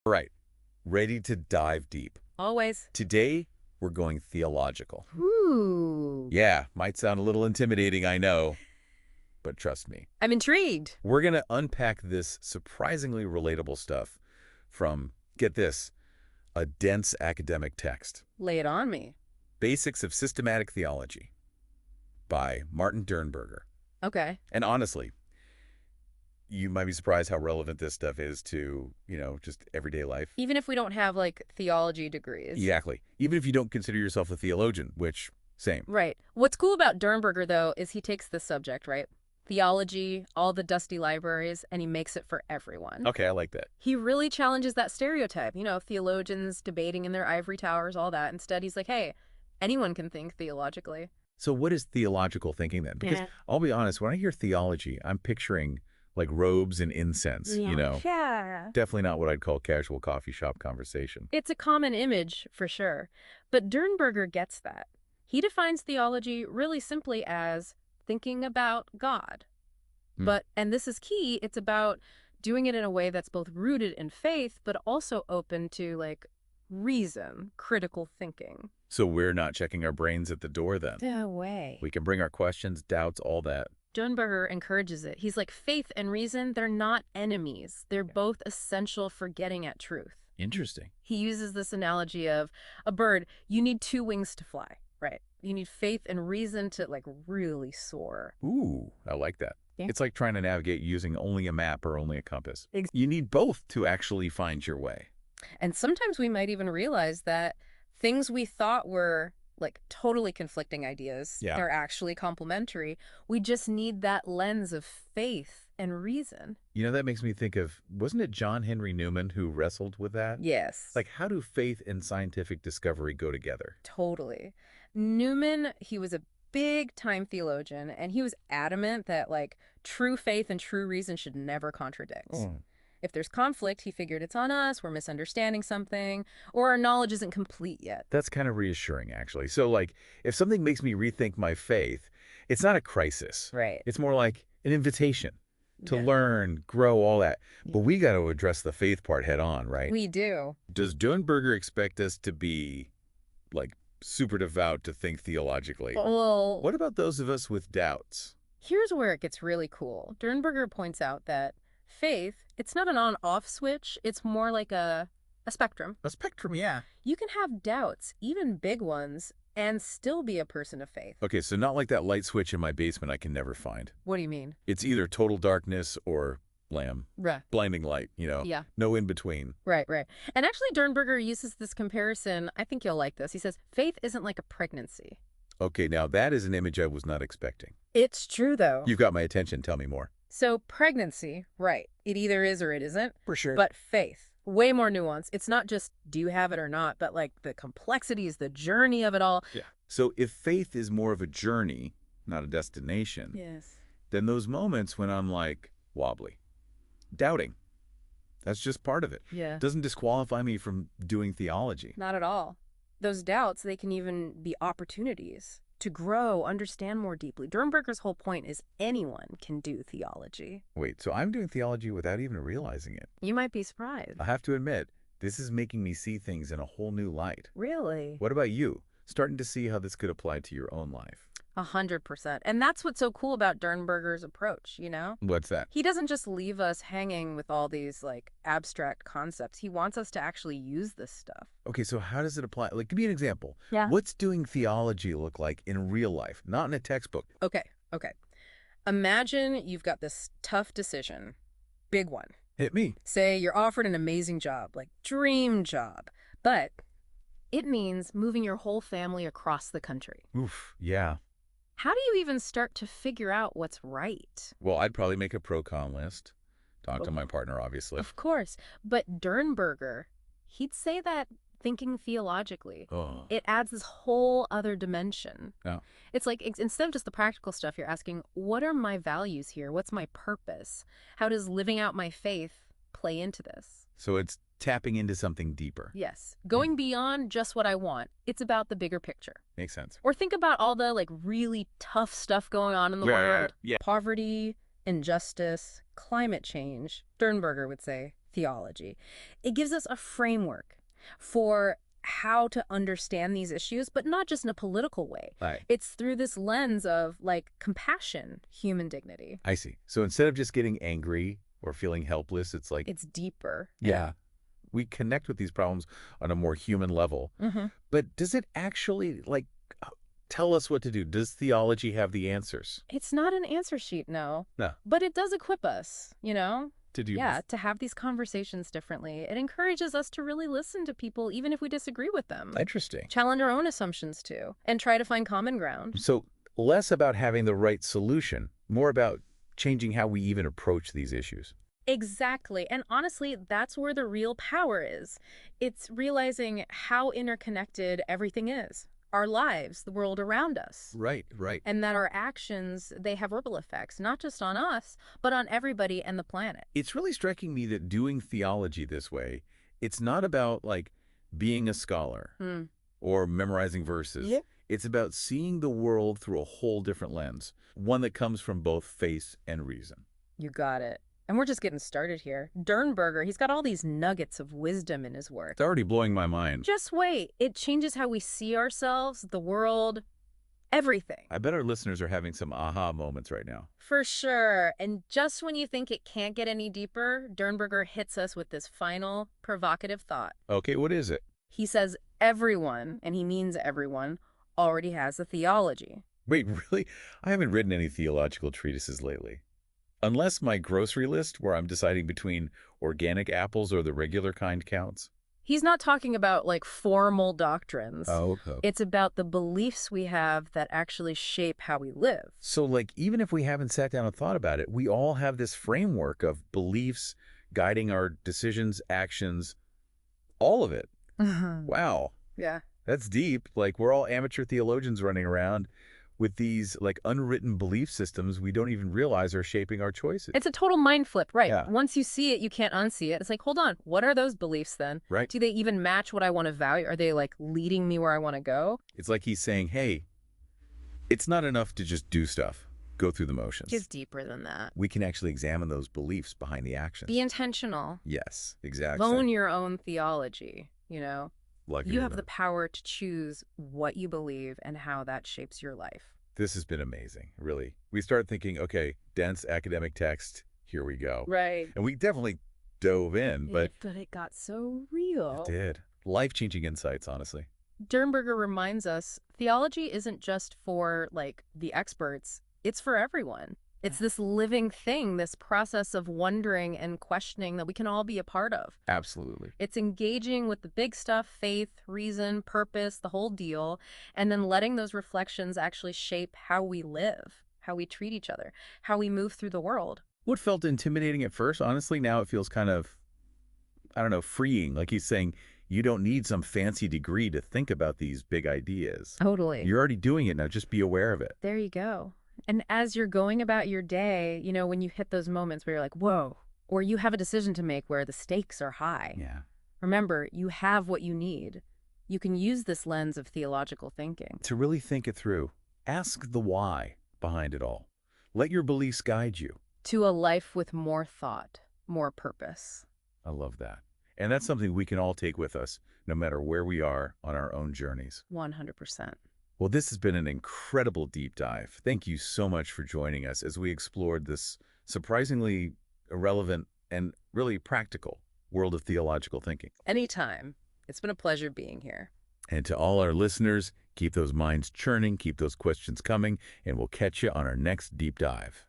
Right. Ready to dive deep. Always. Today, we're going theological. Ooh. Yeah, might sound a little intimidating, I know, but trust me. I'm intrigued. We're going to unpack this surprisingly relatable stuff from, get this, a dense academic text. Lay it on me. Basics of Systematic Theology by Martin Dürnberger. Okay. And honestly, you might be surprised how relevant this stuff is to, just everyday life. Even if we don't have, like, theology degrees. Exactly. Even if you don't consider yourself a theologian, which, same. Right. What's cool about Dürnberger, though, is he takes this subject, right? Theology, all the dusty libraries, and he makes it for everyone. Okay, I like that. He really challenges that stereotype, theologians debating in their ivory towers, all that. Instead, he's like, hey, anyone can think theologically. So what is theological thinking then? Because I'll be honest, when I hear theology, I'm picturing like robes and incense, Yeah. Definitely not what I'd call casual coffee shop conversation. It's a common image, for sure. But Dürnberger gets that. He defines theology really simply as thinking about God. And this is key, it's about doing it in a way that's both rooted in faith, but also open to, like, reason, critical thinking. So we're not checking our brains at the door then? No way. We can bring our questions, doubts, all that. Dürnberger encourages it. He's like, faith and reason, they're not enemies. They're both essential for getting at truth. Interesting. He uses this analogy of a bird. You need two wings to fly, right? You need faith and reason to, like, really soar. Ooh, I like that. Yeah. It's like trying to navigate using only a map or only a compass. You need both to actually find your way. And sometimes we might even realize that things we thought were, like, totally conflicting ideas are actually complementary. We just need that lens of faith and reason. That makes me think of, wasn't it John Henry Newman who wrestled with that? Yes. Like, how do faith and scientific discovery go together? Totally. Newman, he was a big-time theologian, and he was adamant that, like, true faith and true reason should never contradict. If there's conflict, he figured it's on us, we're misunderstanding something, or our knowledge isn't complete yet. That's kind of reassuring, actually. So, like, if something makes me rethink my faith, it's not a crisis. Right. It's more like an invitation to learn, grow, all that. But we got to address the faith part head on, right? We do. Does Dürnberger expect us to be, like, super devout to think theologically? Well, What about those of us with doubts? here's where it gets really cool. Dürnberger points out that faith, it's not an on-off switch. It's more like a spectrum. A spectrum, yeah. You can have doubts, even big ones, and still be a person of faith. Okay, so not like that light switch in my basement I can never find. What do you mean? It's either total darkness or Right. blinding light, Yeah. No in between. Right. And actually, Dürnberger uses this comparison. I think you'll like this. He says, faith isn't like a pregnancy. Okay, now that is an image I was not expecting. It's true, though. You've got my attention. Tell me more. So pregnancy, right. It either is or it isn't. For sure. But faith, way more nuanced. It's not just do you have it or not, but like the complexities, the journey of it all. Yeah. So if faith is more of a journey, not a destination, Yes. then those moments when I'm like wobbly, doubting, that's just part of it. Yeah. Doesn't disqualify me from doing theology. Not at all. Those doubts, they can even be opportunities to grow, understand more deeply. Dürnberger's whole point is anyone can do theology. Wait, so I'm doing theology without even realizing it. You might be surprised. I have to admit, this is making me see things in a whole new light. Really? What about you? Starting to see how this could apply to your own life. 100%. And that's what's so cool about Dürnberger's approach, What's that? He doesn't just leave us hanging with all these, like, abstract concepts. He wants us to actually use this stuff. Okay, so how does it apply? Like, give me an example. Yeah. What's doing theology look like in real life, not in a textbook? Okay. Imagine you've got this tough decision, big one. Hit me. Say you're offered an amazing job, like dream job, but it means moving your whole family across the country. Oof, yeah. How do you even start to figure out what's right? Well, I'd probably make a pro-con list. Talk to my partner, obviously. Of course. But Dürnberger, he'd say that thinking theologically, it adds this whole other dimension. Yeah. It's like, instead of just the practical stuff, you're asking, what are my values here? What's my purpose? How does living out my faith play into this? So it's tapping into something deeper. Yes. Going beyond just what I want. It's about the bigger picture. Makes sense. Or think about all the, like, really tough stuff going on in the world. Yeah. Poverty, injustice, climate change. Dürnberger would say, theology. It gives us a framework for how to understand these issues, but not just in a political way. Right. It's through this lens of, like, compassion, human dignity. I see. So instead of just getting angry or feeling helpless, it's like, It's deeper. yeah, we connect with these problems on a more human level. But does it actually, like, tell us what to do? Does theology have the answers? It's not an answer sheet, no. No. But it does equip us, you know? To do Yeah, to have these conversations differently. It encourages us to really listen to people even if we disagree with them. Interesting. Challenge our own assumptions too, and try to find common ground. So less about having the right solution, more about changing how we even approach these issues. Exactly. And honestly, that's where the real power is. It's realizing how interconnected everything is. Our lives, the world around us. Right. And that our actions, they have ripple effects, not just on us, but on everybody and the planet. It's really striking me that doing theology this way, it's not about, like, being a scholar or memorizing verses. Yeah. It's about seeing the world through a whole different lens, one that comes from both faith and reason. You got it. And we're just getting started here. Dürnberger, he's got all these nuggets of wisdom in his work. It's already blowing my mind. Just wait. It changes how we see ourselves, the world, everything. I bet our listeners are having some aha moments right now. For sure. And just when you think it can't get any deeper, Dürnberger hits us with this final provocative thought. Okay, what is it? He says everyone, and he means everyone, already has a theology. Wait, really? I haven't written any theological treatises lately. Unless my grocery list, where I'm deciding between organic apples or the regular kind, counts. He's not talking about, like, formal doctrines. Oh, okay. It's about the beliefs we have that actually shape how we live. So, like, even if we haven't sat down and thought about it, we all have this framework of beliefs guiding our decisions, actions, all of it. Wow. Yeah. That's deep. Like, we're all amateur theologians running around with these, like, unwritten belief systems we don't even realize are shaping our choices. It's a total mind flip, right? Yeah. Once you see it, you can't unsee it. It's like, hold on, what are those beliefs then? Right. Do they even match what I want to value? Are they, like, leading me where I want to go? It's like he's saying, hey, it's not enough to just do stuff, go through the motions. It's deeper than that. We can actually examine those beliefs behind the actions. Be intentional. Yes, exactly. Own your own theology, you know? Lucky You to have the know. power to choose what you believe and how that shapes your life. This has been amazing, really. We start thinking, okay, dense academic text, here we go. Right. And we definitely dove in, but But it got so real. it did. Life-changing insights, honestly. Dürnberger reminds us theology isn't just for, like, the experts. It's for everyone. It's this living thing, this process of wondering and questioning that we can all be a part of. Absolutely. It's engaging with the big stuff, faith, reason, purpose, the whole deal, and then letting those reflections actually shape how we live, how we treat each other, how we move through the world. What felt intimidating at first, honestly, now it feels kind of, I don't know, freeing. Like he's saying, you don't need some fancy degree to think about these big ideas. Totally. You're already doing it now. Just be aware of it. There you go. And as you're going about your day, you know, when you hit those moments where you're like, whoa, or you have a decision to make where the stakes are high. Yeah. Remember, you have what you need. You can use this lens of theological thinking. To really think it through, ask the why behind it all. Let your beliefs guide you. To a life with more thought, more purpose. I love that. And that's something we can all take with us, no matter where we are on our own journeys. 100%. Well, this has been an incredible deep dive. Thank you so much for joining us as we explored this surprisingly relevant and really practical world of theological thinking. Anytime. It's been a pleasure being here. And to all our listeners, keep those minds churning, keep those questions coming, and we'll catch you on our next deep dive.